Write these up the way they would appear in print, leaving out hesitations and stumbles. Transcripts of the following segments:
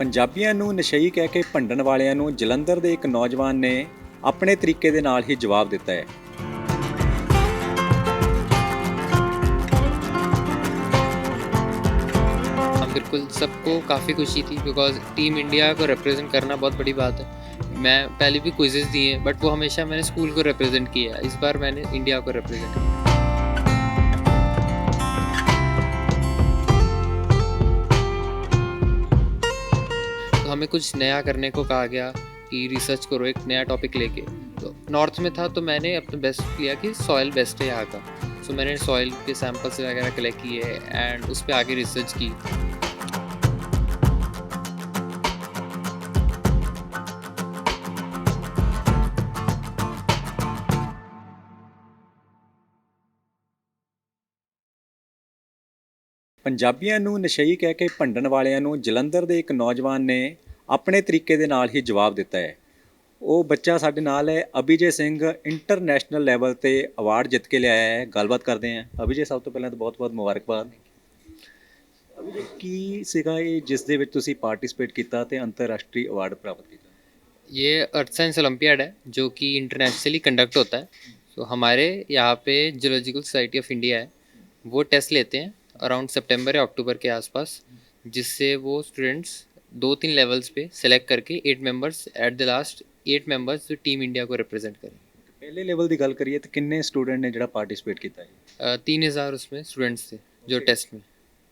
ਪੰਜਾਬੀਆਂ ਨੂੰ ਨਸ਼ਈ ਕਹਿ ਕੇ ਭੰਡਣ ਵਾਲਿਆਂ ਨੂੰ ਜਲੰਧਰ ਦੇ ਇੱਕ ਨੌਜਵਾਨ ਨੇ ਆਪਣੇ ਤਰੀਕੇ ਦੇ ਨਾਲ ਹੀ ਜਵਾਬ ਦਿੱਤਾ ਹੈ। हाँ, बिल्कुल सबको काफ़ी खुशी थी बिकॉज़ टीम इंडिया को रिप्रेजेंट करना बहुत बड़ी बात है। मैं पहले भी क्विज़ेज़ दिए हैं बट वो हमेशा मैंने स्कूल को रिप्रेजेंट किया है। इस बार मैंने इंडिया को रिप्रेजेंट किया। तो हमें कुछ नया करने को कहा गया कि रिसर्च करो एक नया टॉपिक लेके। तो नॉर्थ में था तो मैंने अपना बेस्ट किया कि सॉइल बेस्ट है यहाँ का। सो मैंने सॉइल के सैंपल्स वगैरह कलेक्ट किए एंड उस पे आगे रिसर्च की। ਪੰਜਾਬੀਆਂ ਨੂੰ ਨਸ਼ਈ ਕਹਿ ਕੇ ਭੰਡਣ ਵਾਲਿਆਂ ਨੂੰ ਜਲੰਧਰ ਦੇ ਇੱਕ ਨੌਜਵਾਨ ਨੇ ਆਪਣੇ ਤਰੀਕੇ ਦੇ ਨਾਲ ਹੀ ਜਵਾਬ ਦਿੱਤਾ ਹੈ। ਉਹ ਬੱਚਾ ਸਾਡੇ ਨਾਲ ਹੈ, ਅਭਿਜੇ ਸਿੰਘ ਇੰਟਰਨੈਸ਼ਨਲ ਲੈਵਲ ਤੇ ਅਵਾਰਡ ਜਿੱਤ ਕੇ ਲਿਆਇਆ ਹੈ। ਗੱਲਬਾਤ ਕਰਦੇ ਹਾਂ। ਅਭਿਜੇ, ਸਭ ਤੋਂ ਪਹਿਲਾਂ ਤਾਂ ਬਹੁਤ-ਬਹੁਤ ਮੁਬਾਰਕਬਾਦ। ਅਭਿਜੇ, ਕੀ ਸੀਗਾ ਇਹ ਜਿਸ ਦੇ ਵਿੱਚ ਤੁਸੀਂ ਪਾਰਟਿਸਿਪੇਟ ਕੀਤਾ ਤੇ ਅੰਤਰਰਾਸ਼ਟਰੀ ਅਵਾਰਡ ਪ੍ਰਾਪਤ ਕੀਤਾ? ये अर्थ साइंस ओलंपियाड है जो कि इंटरनेशनली कंडक्ट होता है। तो हमारे यहाँ पे जियोलॉजिकल सोसाइटी ऑफ इंडिया है, वो टेस्ट लेते हैं अराउंड सितंबर या अक्टूबर के आसपास, जिससे वो स्टूडेंट्स 2-3 लेवल्स पे सेलेक्ट करके 8 members at the last 8 members जो टीम इंडिया को रिप्रेजेंट करें। ਪਹਿਲੇ ਲੈਵਲ ਦੀ ਗੱਲ ਕਰੀਏ ਤਾਂ ਕਿੰਨੇ ਸਟੂਡੈਂਟ ਨੇ ਜਿਹੜਾ ਪਾਰਟਿਸਿਪੇਟ ਕੀਤਾ ਹੈ? 3000 उसमें स्टूडेंट्स थे जो Okay. टेस्ट में।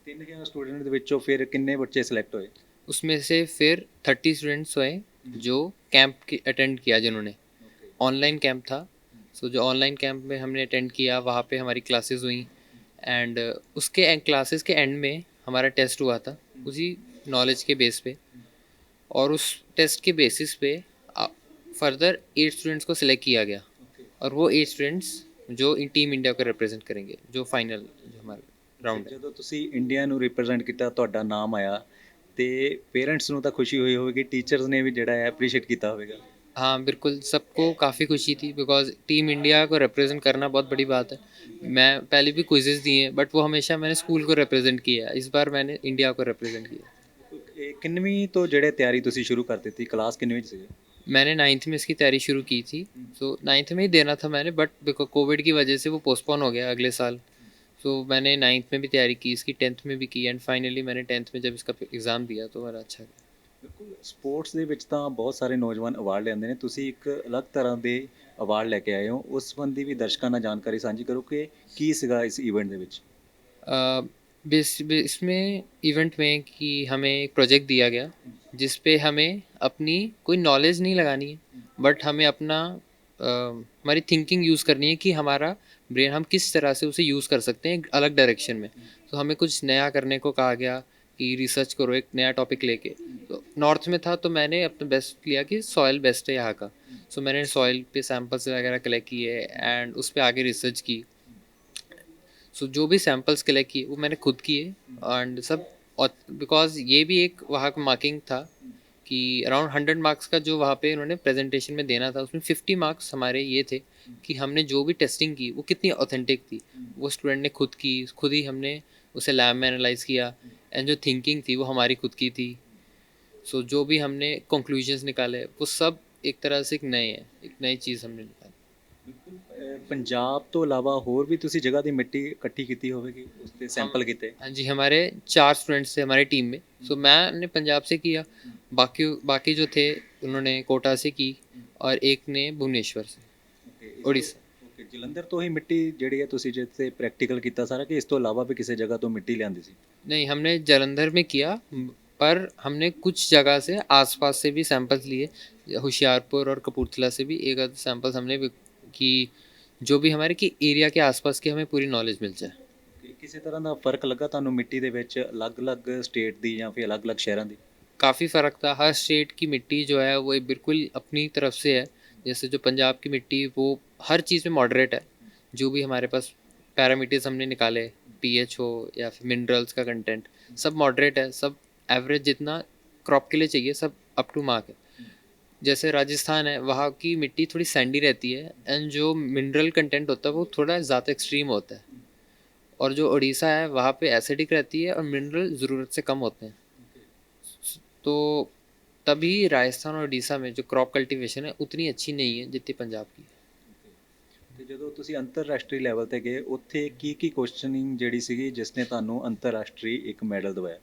3000 ਸਟੂਡੈਂਟ ਦੇ ਵਿੱਚੋਂ ਫਿਰ ਕਿੰਨੇ ਬੱਚੇ ਸਿਲੈਕਟ ਹੋਏ? उसमें से फिर 30 स्टूडेंट्स हुए जो कैंप अटेंड किया जिन्होंने। ऑनलाइन कैंप था। सो जो ऑनलाइन कैंप में हमने अटेंड किया वहाँ पे हमारी क्लासेस हुई एंड उसके क्लासेस के एंड में हमारा टेस्ट हुआ था उसी नॉलेज के बेस पे। और उस टेस्ट के बेसिस पे फर्दर 8 स्टूडेंट्स को सिलेक्ट किया गया और वो 8 स्टूडेंट्स जो टीम इंडिया को रिप्रेजेंट करेंगे जो फाइनल जो हमारा राउंड है। ਜਦੋਂ ਤੁਸੀਂ ਇੰਡੀਆ ਨੂੰ ਰਿਪਰੈਜ਼ੈਂਟ ਕੀਤਾ, ਤੁਹਾਡਾ ਨਾਮ ਆਇਆ ਤੇ ਪੇਰੈਂਟਸ ਨੂੰ ਤਾਂ ਖੁਸ਼ੀ ਹੋਈ ਹੋਵੇਗੀ, ਟੀਚਰਸ ਨੇ ਵੀ ਜਿਹੜਾ ਹੈ ਐਪਰੀਸ਼ੀਏਟ ਕੀਤਾ ਹੋਵੇਗਾ। हाँ, बिल्कुल सबको काफ़ी खुशी थी बिकॉज़ टीम इंडिया को रिप्रेजेंट करना बहुत बड़ी बात है। मैं पहले भी क्विज़ेज़ दिए हैं बट वो हमेशा मैंने स्कूल को रिप्रेजेंट किया है। इस बार मैंने इंडिया को रिप्रेजेंट किया। ਇਹ ਕਿੰਨਵੀਂ ਤੋਂ ਜਿਹੜੇ ਤਿਆਰੀ ਤੁਸੀਂ ਸ਼ੁਰੂ ਕਰ ਦਿੱਤੀ? ਕਲਾਸ ਕਿੰਨਵੀਂ 'ਚ ਸੀਗੇ? मैंने 9th में इसकी तैयारी शुरू की थी। सो 9th में ही देना था मैंने बट बिकॉज कोविड की वजह से वो पोस्टपोन हो गया अगले साल। सो मैंने 9th में भी तैयारी की, इसकी 10th में भी की एंड फाइनली मैंने 10th में जब इसका एग्ज़ाम दिया तो मेरा अच्छा गया। ਬਿਲਕੁਲ, ਸਪੋਰਟਸ ਦੇ ਵਿੱਚ ਤਾਂ ਬਹੁਤ ਸਾਰੇ ਨੌਜਵਾਨ ਅਵਾਰਡ ਲੈਂਦੇ ਨੇ, ਤੁਸੀਂ ਇੱਕ ਅਲੱਗ ਤਰ੍ਹਾਂ ਦੇ ਅਵਾਰਡ ਲੈ ਕੇ ਆਏ ਹੋ। ਉਸ ਸੰਬੰਧੀ ਵੀ ਦਰਸ਼ਕਾਂ ਨਾਲ ਜਾਣਕਾਰੀ ਸਾਂਝੀ ਕਰੋ ਕਿ ਕੀ ਸੀਗਾ ਇਸ ਇਵੈਂਟ ਦੇ ਵਿੱਚ। इसमें इवेंट में कि हमें एक प्रोजेक्ट दिया गया जिस पे हमें अपनी कोई नॉलेज नहीं लगानी है बट हमें अपना हमारी थिंकिंग यूज़ करनी है कि हमारा ब्रेन हम किस तरह से उसे यूज़ कर सकते हैं एक अलग डायरेक्शन में। तो हमें कुछ नया करने को कहा गया कि रिसर्च करो एक नया टॉपिक लेके। तो नॉर्थ में था तो मैंने अपना बेस्ट किया कि सॉइल बेस्ट है यहाँ का। सो मैंने सॉइल पे सैंपल्स वगैरह कलेक्ट किए एंड उस पर आगे रिसर्च की। सो जो भी सैंपल्स कलेक्ट किए वो मैंने खुद किए एंड सब। और बिकॉज ये भी एक वहाँ का मार्किंग था कि अराउंड 100 मार्क्स का जो वहाँ पे उन्होंने प्रेजेंटेशन में देना था उसमें 50 मार्क्स हमारे ये थे कि हमने जो भी टेस्टिंग की वो कितनी ऑथेंटिक थी। वो स्टूडेंट ने खुद की, खुद ही हमने उसे लैब में एनालाइज किया एंड जो थिंकिंग थी वो हमारी खुद की थी। सो जो भी हमने कंक्लूजन्स निकाले वो सब एक तरह से एक नए हैं, एक नई चीज़ हमने निकाली। ਪੰਜਾਬ ਤੋਂ ਇਲਾਵਾ ਹੋਰ ਵੀ ਤੁਸੀਂ जगह ਦੀ ਮਿੱਟੀ ਇਕੱਠੀ ਕੀਤੀ ਹੋਵੇਗੀ, ਉਸ ਤੇ ਸੈਂਪਲ ਕੀਤੇ? हाँ जी, हमारे 4 स्टूडेंट्स थे हमारी टीम में। सो मैंने पंजाब से किया, बाकी बाकी जो थे उन्होंने कोटा से की और एक ने भुवनेश्वर से, उड़ीसा। ਓਕੇ, ਜਲੰਧਰ ਤੋਂ ਹੀ ਮਿੱਟੀ ਜਿਹੜੀ ਹੈ ਤੁਸੀਂ ਜਿੱਥੇ ਪ੍ਰੈਕਟੀਕਲ ਕੀਤਾ ਸਾਰਾ, ਕਿ ਇਸ ਤੋਂ ਇਲਾਵਾ ਵੀ ਕਿਸੇ ਜਗ੍ਹਾ ਤੋਂ ਮਿੱਟੀ ਲਿਆਂਦੀ ਸੀ? नहीं, हमने जालंधर में किया पर हमने कुछ जगह से आसपास से भी सैंपल्स लिए, होशियारपुर और कपूरथला से भी एक आध सैंपल्स हमने कि जो भी हमारे की एरिया के आसपास की हमें पूरी नॉलेज मिल जाए। ਕਿ ਕਿਸੇ ਤਰ੍ਹਾਂ ਦਾ ਫਰਕ ਲੱਗਾ ਤੁਹਾਨੂੰ ਮਿੱਟੀ ਦੇ ਵਿੱਚ ਅਲੱਗ-ਅਲੱਗ ਸਟੇਟ ਦੀ ਜਾਂ ਫਿਰ ਅਲੱਗ-ਅਲੱਗ ਸ਼ਹਿਰਾਂ ਦੀ? काफ़ी फ़र्क था। हर स्टेट की मिट्टी जो है वो बिल्कुल अपनी तरफ से है। जैसे जो पंजाब की मिट्टी वो हर चीज़ में मॉडरेट है। जो भी हमारे पास पैरामीटर्स हमने निकाले, पीएच हो या फिर मिनरल्स का कंटेंट, सब मॉडरेट है। सब एवरेज जितना क्रॉप के लिए चाहिए सब अप टू मार्क है। जैसे राजस्थान है वहाँ की मिट्टी थोड़ी सैंडी रहती है एंड जो मिनरल कंटेंट होता है वो थोड़ा ज़्यादा एक्सट्रीम होता है। और जो उड़ीसा है वहाँ पे एसिडिक रहती है और मिनरल ज़रूरत से कम होते हैं। तो तभी राजस्थान और उड़ीसा में जो क्रॉप कल्टीवेशन है उतनी अच्छी नहीं है जितनी पंजाब की। ਤੇ ਜਦੋਂ ਤੁਸੀਂ ਅੰਤਰਰਾਸ਼ਟਰੀ ਲੈਵਲ ਤੇ ਗਏ ਉੱਥੇ ਕੀ ਕੁਐਸਚਨਿੰਗ ਜਿਹੜੀ ਸੀਗੀ ਜਿਸ ਨੇ ਤੁਹਾਨੂੰ ਅੰਤਰਰਾਸ਼ਟਰੀ ਇੱਕ ਮੈਡਲ ਦਿਵਾਇਆ?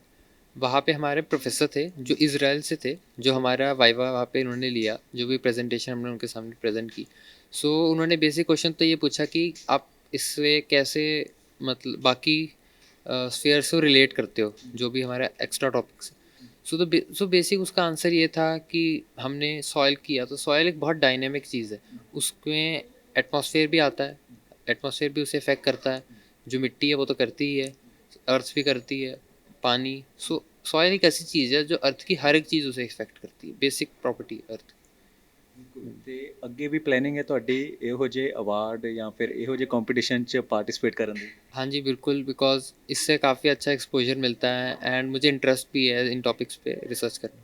वहाँ पे हमारे प्रोफेसर थे जो इज़राइल से थे, जो हमारा वाइवा वहाँ पे उन्होंने लिया, जो भी प्रेजेंटेशन हमने उनके सामने प्रेजेंट की। सो उन्होंने बेसिक क्वेश्चन तो ये पूछा कि आप इससे कैसे मतलब बाकी स्फीयर से रिलेट करते हो, जो भी हमारा एक्स्ट्रा टॉपिक्स। सो बेसिक उसका आंसर ये था कि हमने सॉइल किया, तो सॉइल एक बहुत डायनेमिक चीज़ है, उसमें एटमॉस्फेयर भी आता है, एटमॉस्फेयर भी उसे इफेक्ट करता है, जो मिट्टी है वो तो करती ही है, अर्थ भी करती है, पानी। सो सॉइल एक ऐसी चीज़ है जो अर्थ की हर एक चीज़ उसे इफेक्ट करती है, बेसिक प्रॉपर्टी अर्थ। ਤੇ ਅੱਗੇ ਵੀ ਪਲੈਨਿੰਗ ਹੈ ਤੁਹਾਡੀ ਇਹੋ ਜਿਹੇ ਅਵਾਰਡ ਜਾਂ ਫਿਰ ਇਹੋ ਜਿਹੇ ਕੰਪੀਟੀਸ਼ਨ 'ਚ ਪਾਰਟਿਸਿਪੇਟ ਕਰਨ ਦੀ? हाँ जी बिल्कुल, बिकॉज इससे काफ़ी अच्छा एक्सपोजर मिलता है एंड मुझे इंटरेस्ट भी है इन टॉपिक्स पे रिसर्च करना।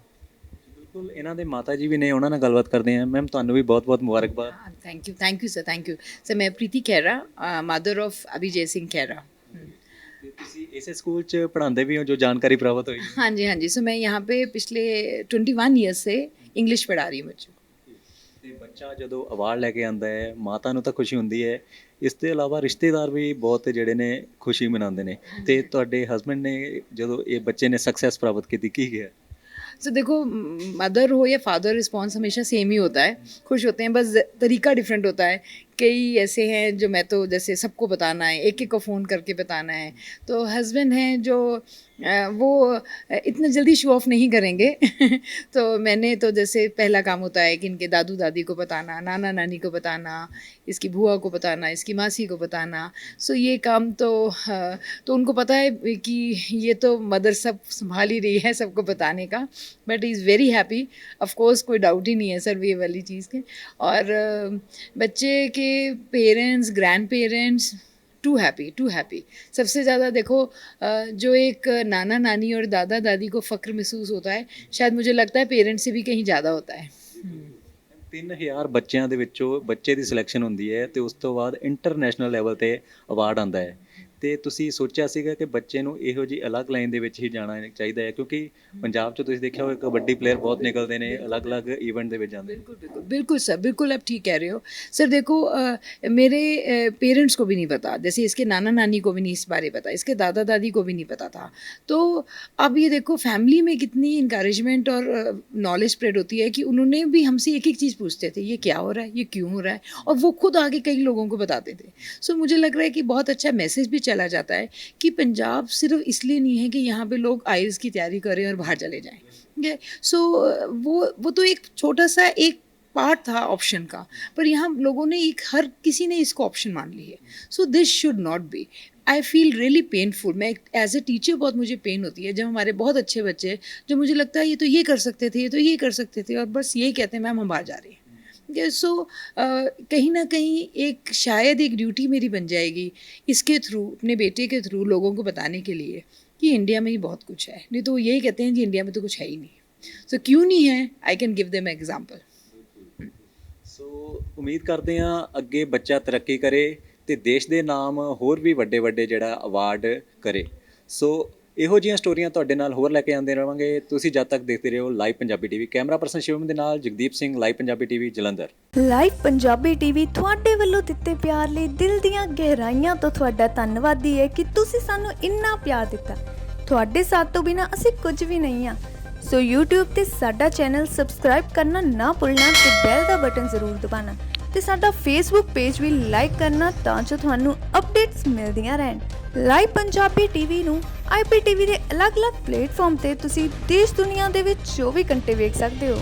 ਬਿਲਕੁਲ, ਇਹਨਾਂ ਦੇ ਮਾਤਾ ਜੀ ਵੀ ਨੇ, ਉਹਨਾਂ ਨਾਲ ਗੱਲਬਾਤ ਕਰਦੇ ਹਾਂ। ਮੈਮ ਤੁਹਾਨੂੰ ਵੀ ਬਹੁਤ-ਬਹੁਤ ਮੁਬਾਰਕਬਾਦ। Thank you sir, thank you sir. मैं प्रीति खैरा, मदर ऑफ अभिजय सिंह खैरा। ਤੇ ਤੁਸੀਂ ਇਸੇ ਸਕੂਲ 'ਚ ਪੜ੍ਹਾਉਂਦੇ ਵੀ ਹੋ ਜੋ ਜਾਣਕਾਰੀ ਪ੍ਰਾਪਤ ਹੋਈ? हाँ जी, सो मैं यहाँ पे पिछले 21 ईयर्स से इंग्लिश पढ़ा रही हूँ बच्चों को। ਤੇ ਬੱਚਾ ਜਦੋਂ ਅਵਾਰਡ ਲੈ ਕੇ ਆਉਂਦਾ ਹੈ ਮਾਤਾ ਨੂੰ ਤਾਂ ਖੁਸ਼ੀ ਹੁੰਦੀ ਹੈ, ਇਸ ਤੋਂ ਇਲਾਵਾ ਰਿਸ਼ਤੇਦਾਰ ਵੀ ਬਹੁਤ ਜਿਹੜੇ ਨੇ ਖੁਸ਼ੀ ਮਨਾਉਂਦੇ ਨੇ। ਤੇ ਤੁਹਾਡੇ ਹਸਬੈਂਡ ਨੇ ਜਦੋਂ ਇਹ ਬੱਚੇ ਨੇ ਸਕਸੈਸ ਪ੍ਰਾਪਤ ਕੀਤੀ ਕੀ ਕਿਹਾ? सो देखो, मदर हो या फादर, रिस्पॉन्स हमेशा सेम ही होता है, खुश होते हैं, बस तरीका डिफरेंट होता है। कई ऐसे हैं जो मैं तो जैसे सबको बताना है, एक को फ़ोन करके बताना है, तो हस्बैंड हैं जो वो इतना जल्दी शो ऑफ नहीं करेंगे तो मैंने तो जैसे पहला काम होता है कि इनके दादू दादी को बताना, नाना नानी को बताना, इसकी बुआ को बताना, इसकी मासी को बताना। सो ये काम तो उनको पता है कि ये तो मदर सब संभाल ही रही है सबको बताने का, but is very happy. Of course कोई डाउट ही नहीं है सर ये वाली चीज़ के। और बच्चे के parents, grand parents, too happy. सबसे ज़्यादा देखो जो एक नाना नानी और दादा दादी को फ़ख्र महसूस होता है, शायद मुझे लगता है पेरेंट्स से भी कहीं ज़्यादा होता है। 3000 ਬੱਚਿਆਂ ਦੇ ਵਿੱਚੋਂ ਬੱਚੇ ਦੀ ਸਿਲੈਕਸ਼ਨ ਹੁੰਦੀ ਹੈ ਤੇ ਉਸ ਤੋਂ ਬਾਅਦ ਇੰਟਰਨੈਸ਼ਨਲ ਲੈਵਲ ਤੇ ਅਵਾਰਡ ਆਉਂਦਾ ਹੈ। ਤੇ ਤੁਸੀਂ ਸੋਚਿਆ ਸੀਗਾ ਕਿ ਬੱਚੇ ਨੂੰ ਇਹੋ ਜਿਹੀ ਅਲੱਗ ਲਾਈਨ ਦੇ ਵਿੱਚ ਹੀ ਜਾਣਾ ਚਾਹੀਦਾ ਹੈ? ਕਿਉਂਕਿ ਪੰਜਾਬ 'ਚ ਤੁਸੀਂ ਦੇਖਿਆ ਹੋਵੇ ਕਬੱਡੀ ਪਲੇਅਰ ਬਹੁਤ ਨਿਕਲਦੇ ਨੇ, ਅਲੱਗ-ਅਲੱਗ ਇਵੈਂਟ ਦੇ ਵਿੱਚ ਜਾਂਦੇ। बिल्कुल सर, बिल्कुल आप ठीक कह रहे हो सर। देखो मेरे पेरेंट्स को भी नहीं पता, जैसे इसके नाना नानी को भी नहीं इस बारे पता, इसके दादा दादी को भी नहीं पता था। तो अब ये देखो फैमिली में कितनी इंकरेजमेंट और नॉलेज स्प्रेड होती है कि उन्होंने भी हमसे एक चीज़ पूछते थे, ये क्या हो रहा है, ये क्यों हो रहा है, और वो खुद आगे कई लोगों को बताते थे। सो मुझे लग रहा है कि बहुत अच्छा मैसेज भी चला जाता है कि पंजाब सिर्फ इसलिए नहीं है कि यहाँ पे लोग आईएलटीएस की तैयारी करें और बाहर चले जाएं। ठीक है, सो वो तो एक छोटा सा एक पार्ट था ऑप्शन का, पर यहाँ लोगों ने हर किसी ने इसको ऑप्शन मान ली है। So this should not be. I feel really painful. मैं एज ए टीचर बहुत मुझे पेन होती है जब हमारे बहुत अच्छे बच्चे, जो मुझे लगता है ये तो ये कर सकते थे, ये तो ये कर सकते थे, और बस यही कहते हैं मैम हम बाहर जा रहे हैं। सो कहीं ना कहीं एक शायद एक ड्यूटी मेरी बन जाएगी इसके थ्रू, अपने बेटे के थ्रू लोगों को बताने के लिए कि इंडिया में ही बहुत कुछ है। नहीं तो वो यही कहते हैं कि इंडिया में तो कुछ है ही नहीं। सो क्यों नहीं है, I can give them example. So ਉਮੀਦ ਕਰਦੇ ਹਾਂ ਅੱਗੇ ਬੱਚਾ ਤਰੱਕੀ ਕਰੇ ਤੇ ਦੇਸ਼ ਦੇ ਨਾਮ ਹੋਰ ਵੀ ਵੱਡੇ ਜਿਹੜਾ ਅਵਾਰਡ ਕਰੇ। ਸੋ ਇਹੋ ਜਿਹੀਆਂ ਸਟੋਰੀਆਂ ਤੁਹਾਡੇ ਨਾਲ ਹੋਰ ਲੈ ਕੇ ਆਉਂਦੇ ਰਹਾਂਗੇ। ਤੁਸੀਂ ਜਦ ਤੱਕ ਦੇਖਦੇ ਰਹੋ live Punjabi TV. Camera person Shivam ਦੇ ਨਾਲ Jagdeep Singh, live Punjabi TV, Jalandhar. Live Punjabi TV ਤੁਹਾਡੇ ਵੱਲੋਂ ਦਿੱਤੇ ਪਿਆਰ ਲਈ ਦਿਲ ਦੀਆਂ ਗਹਿਰਾਈਆਂ ਤੋਂ ਤੁਹਾਡਾ ਧੰਨਵਾਦੀ ਹੈ ਕਿ ਤੁਸੀਂ ਸਾਨੂੰ ਇੰਨਾ ਪਿਆਰ ਦਿੱਤਾ। ਤੁਹਾਡੇ ਸਾਥ ਤੋਂ ਬਿਨਾਂ ਅਸੀਂ ਕੁਝ ਵੀ ਨਹੀਂ ਹਾਂ। ਸੋ YouTube ਤੇ ਸਾਡਾ ਚੈਨਲ ਸਬਸਕ੍ਰਾਈਬ ਕਰਨਾ ਨਾ ਭੁੱਲਣਾ ਤੇ ਬੈਲ ਦਾ ਬਟਨ ਜ਼ਰੂਰ ਦਬਾਉਣਾ ਤੇ ਸਾਡਾ Facebook ਪੇਜ ਵੀ ਲਾਈਕ ਕਰਨਾ ਤਾਂ ਜੋ ਤੁਹਾਨੂੰ ਅਪਡੇਟਸ ਮਿਲਦੀਆਂ ਰਹਿਣ। ਲਾਈਵ ਪੰਜਾਬੀ ਟੀਵੀ ਨੂੰ IPTV ਦੇ ਅਲੱਗ-ਅਲੱਗ ਪਲੇਟਫਾਰਮ ਤੇ ਤੁਸੀਂ ਦੇਸ਼ ਦੁਨੀਆ ਦੇ ਵਿੱਚ 24 ਘੰਟੇ ਵੇਖ ਸਕਦੇ ਹੋ।